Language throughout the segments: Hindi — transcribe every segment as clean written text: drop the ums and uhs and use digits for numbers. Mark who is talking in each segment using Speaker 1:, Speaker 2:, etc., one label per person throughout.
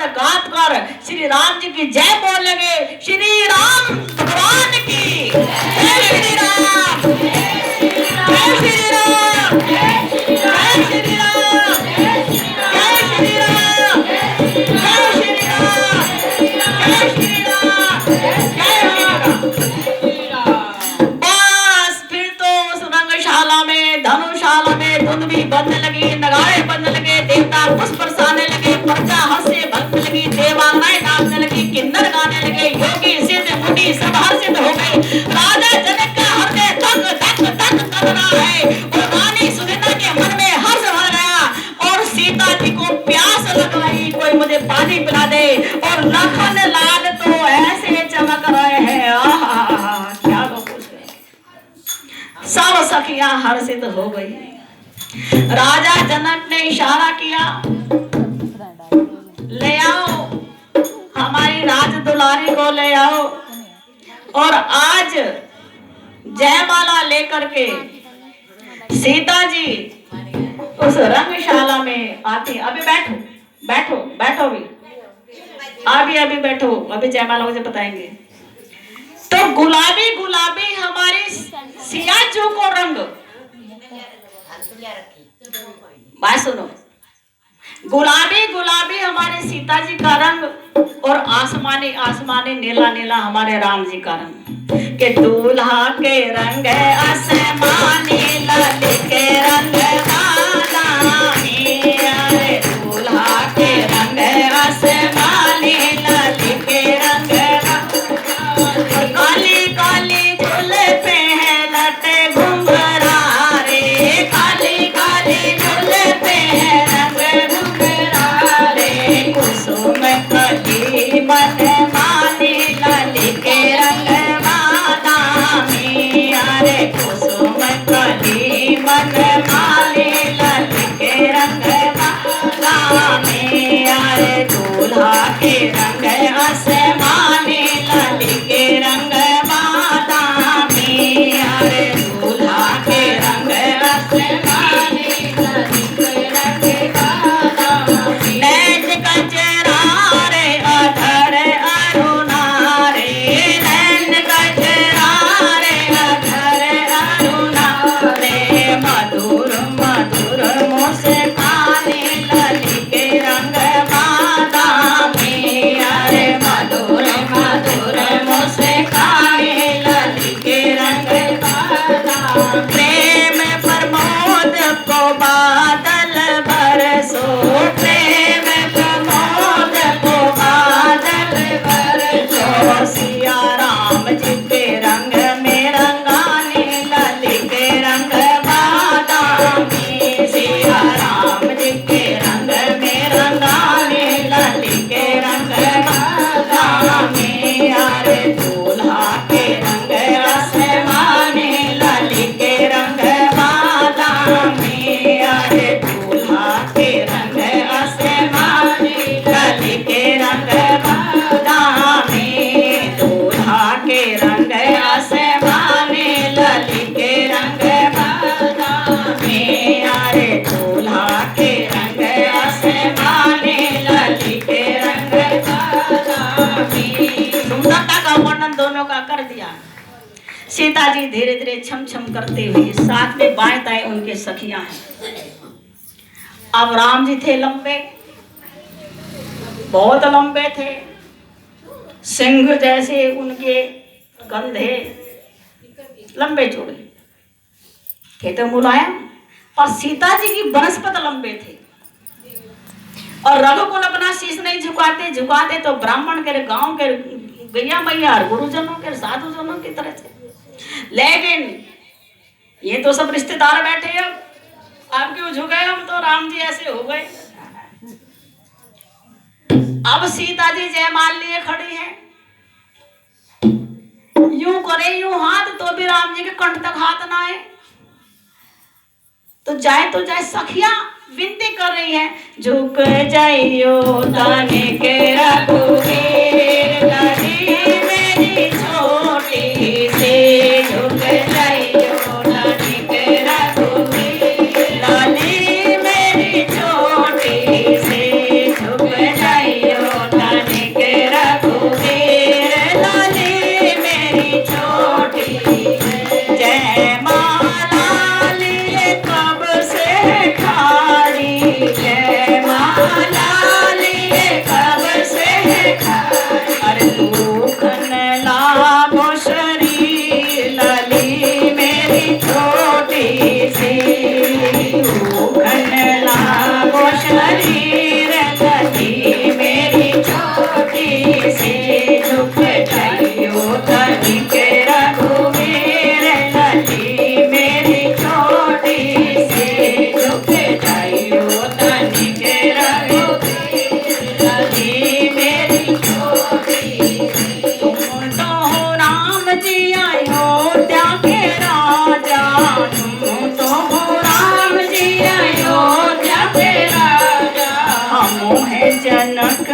Speaker 1: गान गात कर श्री राम जी की जय बोलेंगे। श्री राम भगवान की जय। श्री राम जय श्री राम जय श्री राम जय श्री राम जय श्री राम जय श्री राम जय श्री राम। बस फिर तो उस रंगशाला में धनुशाला में धुन भी बजने लगी, नगाड़े बजने लगे, देवता पुष्प बरसाने लगे, प्रजा हंसे भक्त लगी, देवांगनाएं नाचने लगी, किन्नर गाने लगे, योगी सिद्ध मुनि सब हर्षित हो गए। राजा जनक का हृदय धक धक धक कर रहा है और रानी सुनीता के मन में हर्ष भर गया और सीता जी को प्यास लग रही, कोई मुझे पानी पिला दे। और लखन लाल तो ऐसे चमक रहे हैं, आहा क्या लोग पूछ रहे। सब सखियां हर्षित हो गई। राजा जनक ने इशारा किया, ले आओ हमारी राज दुलारी को ले आओ और आज जयमाला लेकर के सीता जी उस रंगशाला में आती। अभी बैठो बैठो बैठो भी अभी बैठो, अभी जयमाला मुझे बताएंगे। तो गुलाबी गुलाबी हमारी सियाजू को रंग, बात सुनो, गुलाबी गुलाबी हमारे सीता जी का रंग और आसमानी आसमानी नीला नीला हमारे राम जी का रंग। के दूल्हा के रंग आसमानी लाल के रंग अरे दूल्हा के रंग आसमानी लाल के रंग काली काली झूले पे है लटे घुंघरा रे, काली काली झूले पे है रंग घुंघरा रे। कुसुम कली मन मानी लाली के रंग बादामी अरे कुसुम कली मन मानी लाली के रंग बादामी अरे दूल्हा के रंग आसमानी लाली के रंग बादामी अरे दूल्हा के रंग आसमानी लाली के रंग बादामी। नैन कजरा रे अधर अरुणा रे, नैन कजरा रे अधर अरुणा रे, मधुर मधुर मुस्काने लाली के रंग बादामी अरे मधुर मधुर मुस्काने लाली के रंग बादामी। प्रेम प्रमोद को बादल बरसो, प्रेम प्रमोद को बादल बरसो, सिया राम जी के रंग में रंगाने लाली के रंग बादामी, सिया राम जी के रंग में रंगाने लाली के रंग बादामी अरे दूल्हा के रंग आसमानी लाली के रंग बादामी अरे दूल्हा के रंग आसमानी लाली के रंग बादामी, दूल्हा के रंग आसमानी लाली के रंग बादामी अरे दूल्हा के रंग आसमानी लाली के रंग बादामी। सुंदरता का वर्णन दोनों का कर दिया। सीता जी धीरे धीरे छम छम करते हुए, साथ में बाएं दाएं उनके सखियां हैं। अब राम जी थे लंबे, बहुत लंबे थे, सिंह जैसे उनके कंधे लंबे चौड़े थे तो मुलायम, और सीता जी की बनस्पत लंबे थे। और रघुकुल अपना शीश नहीं झुकाते तो ब्राह्मण के गांव के गैया मैया और गुरुजनों के साधुजनों की तरह से। लेकिन ये तो सब रिश्तेदार बैठे हैं, अब क्यों झुके, हम तो राम जी ऐसे हो गए। अब सीता जी जयमाल लिए खड़ी हैं, यूं करे यूं हाथ तो भी राम जी के कंठ तक हाथ ना आए। तो जाए सखियां विनती कर रही हैं, झुक जाइयो ताने के रघुवीर, नदी मेरी छोटी से झुक जाइयो ताने के रघुवीर, नदी मेरी छोटी से झुक जाइयो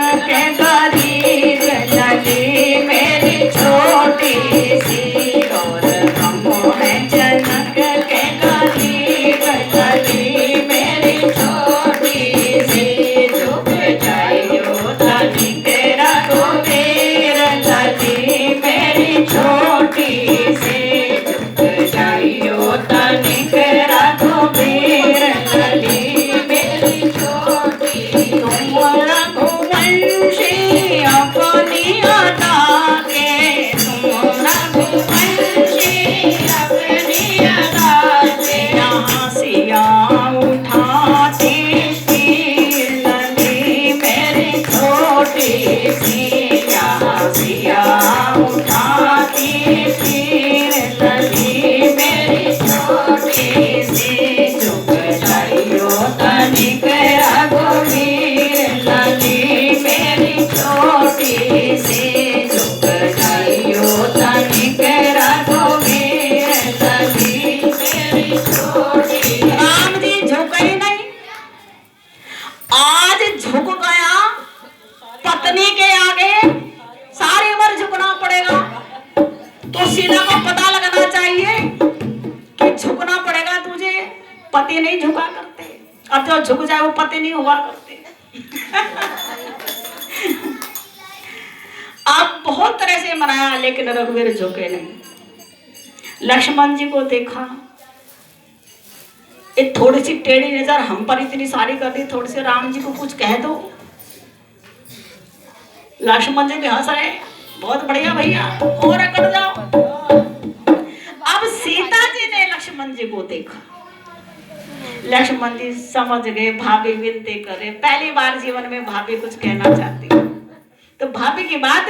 Speaker 1: के गरीब लली मेरी छोटी सी, और हम हैं जनक के गरीब लली मेरी छोटी सी, झुक जाइयो तनिक रघुवीर लली मेरी छोटी सी, झुक जाइयो तनिक रघुवीर लली मेरी छोटी। तुम रघुवंशी अपनी अदा के, तुम रघुवंशी अपनी अदा के, यहाँ सिया उठाती तीर लली मेरी छोटी सी, यहाँ सिया उठाती तीर लली मेरी छोटी सी, झुक जाइयो तनिक रघुवीर लली मेरी छोटी सी, झुक जाइयो तनिक रघुवीर लली मेरी छोटी। राम जी झुके ही नहीं, आज झुक गया पत्नी के आगे, सारी उम्र झुकना पड़ेगा। तो सीता को पता लगना चाहिए कि झुकना पड़ेगा तुझे, पति नहीं झुका करते, अब जो झुक जाए वो पति नहीं हुआ करते। आप बहुत तरह से मनाया लेकिन रघुवीर झुके नहीं। लक्ष्मण जी को देखा, एक थोड़ी सी टेढ़ी नजर हम पर इतनी सारी कर दी, थोड़ी सी राम जी को कुछ कह दो। लक्ष्मण जी भी हंस रहे, बहुत बढ़िया भैया और अकड़ जाओ। अब सीता जी ने लक्ष्मण जी को देखा, लक्ष्मण जी समझ गए भाभी विनती करे, पहली बार जीवन में भाभी कुछ कहना चाहती, तो भाभी की बात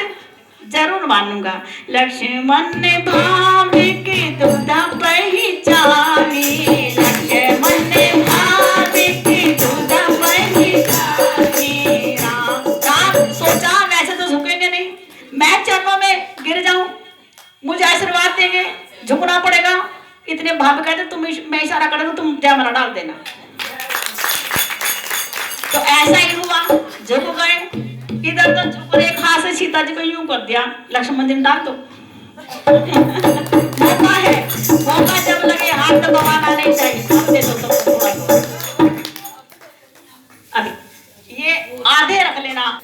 Speaker 1: जरूर मानूंगा। लक्ष्मण ने भाभी की दुधा पहचानी, लक्ष्मण ने भाभी की दुधा पहचानी। राम सोचा वैसे तो झुकेंगे नहीं, मैं चरणों में गिर जाऊं, मुझे आशीर्वाद देंगे, झुकना पड़ेगा। इतने भाभी कहते तुम, मैं इशारा कर दूं तुम जयमाला डाल देना। तो ऐसा ही हुआ, झुक गए। इधर तो झुक रेखा से सीता जी को यूं कर दिया, लक्ष्मण जी डाल दो। मौका है, मौका जब लगे हाथ तो गवाना नहीं चाहिए, सब दे दो सबको थोड़ा थोड़ा। अभी ये आधे रख लेना।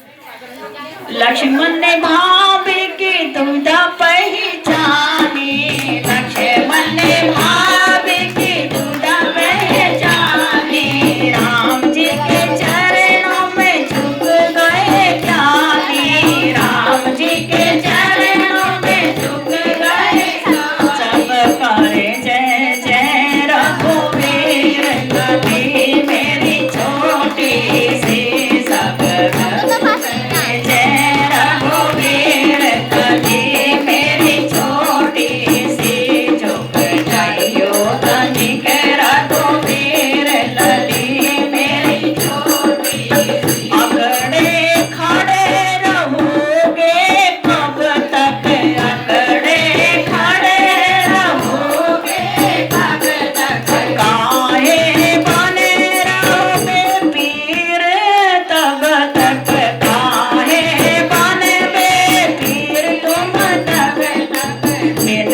Speaker 1: लक्ष्मण ने भाभी की दुविधा पहचानी, लक्ष्मण ने भाभी की दुविधा पहचानी, राम जी के चरणों में झुक गए ज्ञानी, राम जी के चरणों में झुक गए। सब करे जय जय रघुवीर लली मेरी छोटी सी, सब करे जय रघुवीर लली मेरी छोटी सी, झुक जाइयो तनिक रघुवीर लली मेरी छोटी। अकड़े खड़े रहोगे कब तक, अकड़े खड़े रहोगे कब तक, काहे बने रहोगे पीर तब तक, काहे बने पीर तुम तब तक, बिन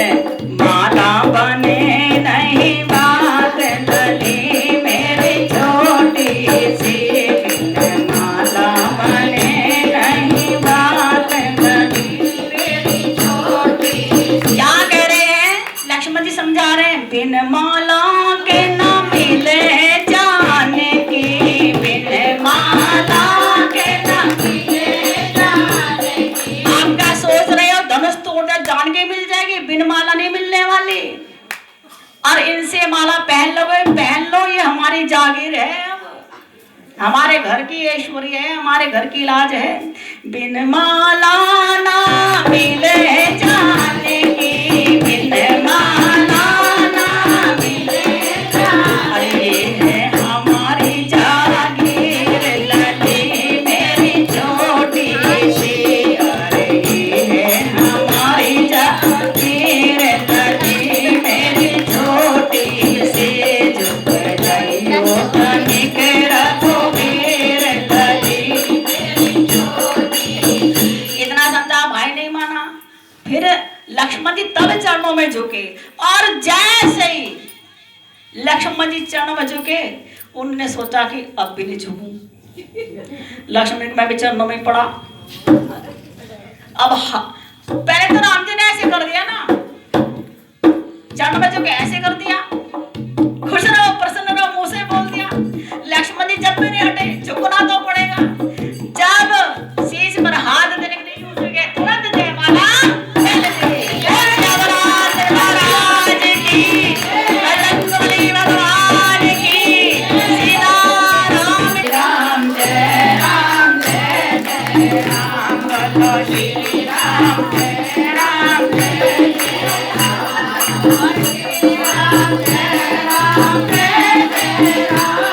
Speaker 1: माला बने नहीं बात लली मेरी छोटी सी, बिन माला बने नहीं बात लली मेरी छोटी। क्या कह रहे हैं लक्ष्मण जी, समझा रहे हैं, बिन माला के न मिले जाने की, बिन माला के न मिले जाने की। आप क्या सोच रहे हो धनुष तोड़ दे जान के मिल जाएगी, बिन माला नहीं मिलने वाली। और इनसे माला पहन लो, ये हमारी जागीर है, हमारे घर की ऐश्वर्य है, हमारे घर की इलाज है। बिन माला ना मिले जाने की, बिन माला ना मिले जाने की, ये है हमारी जागीर लली मेरी छोटी सी, अरे ये है हमारी जागीर लली मेरी छोटी सी, झुक जाइयो तनिक रघुवीर लली मेरी छोटी। फिर लक्ष्मण जी तब चरणों में झुके, और जैसे ही लक्ष्मण जी चरणों में झुके, उन्होंने सोचा कि अब भी नहीं झुकूं। लक्ष्मण मैं भी चरणों में पड़ा। अब पहले तो राम जी ने ऐसे कर दिया ना, चरणों में झुके ऐसे कर दिया, खुश रहो प्रसन्न रहो मुंह से बोल दिया। लक्ष्मण जी जब भी नहीं हटे, झुकना तो पड़ेगा। जब शीश पर हाथ देने के लिए यूं गए, तुरंत जयमाला पहले दे। जगन्नाथ महाराज की, रंगबली भगवान की, सीताराम राम जय राम जय जय राम, बोलो श्री राम जय राम जय जय राम, श्री राम जय राम जय जय राम,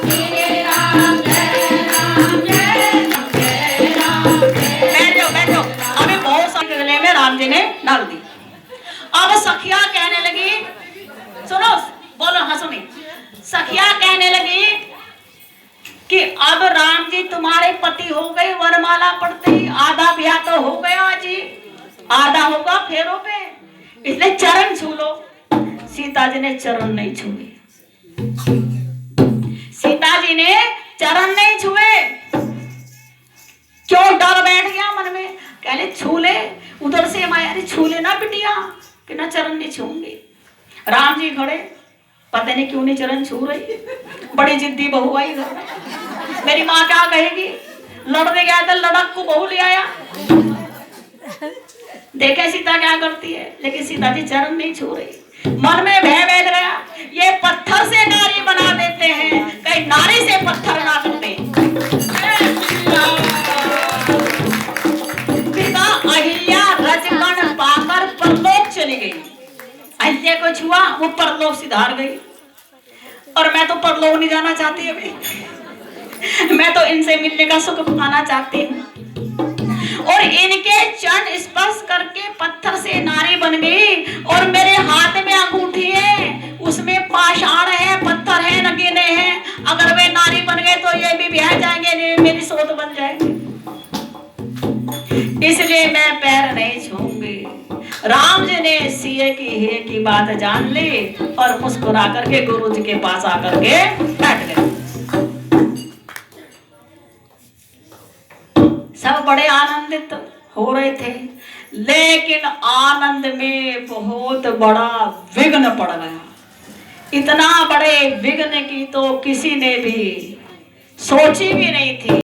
Speaker 1: श्री राम जय राम जय जय राम। बैठो बैठो, अभी बहुत सारे गले में राम जी ने डाल दी। अब सखिया कहने लगी, सुनो बोलो, हाँ सुनी। सखिया कहने लगी कि अब राम जी तुम्हारे पति हो गए, वरमाला पड़ते ही आधा ब्याह तो हो गया जी, आधा होगा फेरों पे, इसलिए चरण छू लो। सीता जी ने चरण नहीं छुए, सीता जी ने चरण नहीं छुए। क्यों? डर बैठ गया मन में, कहले छू ले। उधर से माया ने छू लेना बिटिया, कि ना चरण नहीं छूंगी। राम जी खड़े, पता नहीं क्यों नहीं चरण छू रही, बड़ी जिद्दी बहू आई घर में, मेरी माँ क्या कहेगी। लड़ने गया था, लड़क को बहू ले आया। देखे सीता क्या करती है, लेकिन सीता जी चरण नहीं छू रही। मन में भय बैठ गया, ये पत्थर से नारी बना देते हैं, कहीं नारी से पत्थर ना करते। पिता अहिल्या रजकण पाकर परलोक चली गई। अहिल्या को छुआ, वो परलोक सिधार गई। और मैं तो परलोक नहीं जाना चाहती अभी, मैं तो इनसे मिलने का सुख पाना चाहती हूँ। और इनके चरण स्पर्श करके पत्थर से नारी बन गई, और मेरे हाथ में अंगूठी है, उसमें पाषाण है, पत्थर है, नगीने हैं। अगर वे नारी बन गए तो ये भी ब्याह जाएंगे, मेरी सोच बन जाएगी, इसलिए मैं पैर नहीं छूंगी। राम जी ने सीए की हे की बात जान ली, और मुस्कुरा करके गुरु जी के पास आकर के बैठ गए। सब बड़े आनंदित हो रहे थे, लेकिन आनंद में बहुत बड़ा विघ्न पड़ गया। इतना बड़े विघ्न की तो किसी ने भी सोची भी नहीं थी।